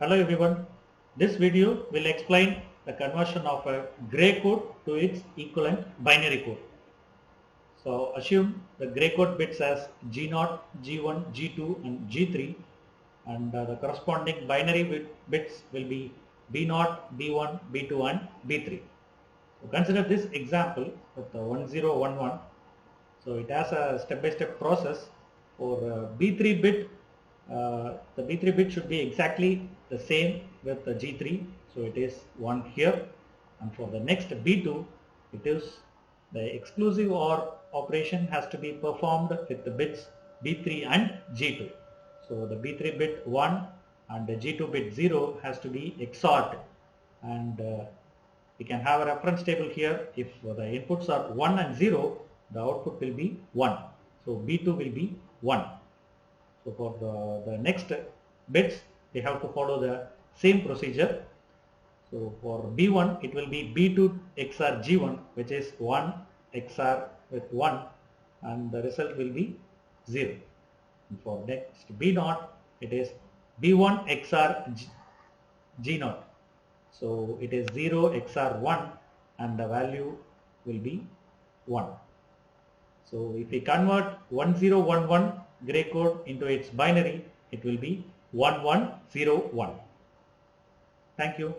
Hello everyone, this video will explain the conversion of a gray code to its equivalent binary code. So assume the gray code bits as G0, G1, G2 and G3 and the corresponding binary bits will be B0, B1, B2 and B3. So consider this example with the 1011. So it has a step-by-step process. For B3 bit, the B3 bit should be exactly the same with the G3, so it is 1 here, and for the next B2 it is the exclusive OR operation has to be performed with the bits B3 and G2. So the B3 bit 1 and the G2 bit 0 has to be XORed, and we can have a reference table here. If the inputs are 1 and 0, the output will be 1, so B2 will be 1. So for the next bits, we have to follow the same procedure. So for B1, it will be B2 XOR G1, which is 1 XOR with 1, and the result will be 0. And for next B0, it is B1 XOR G0. So it is 0 XOR 1, and the value will be 1. So if we convert 1011 gray code into its binary, it will be 1101. Thank you.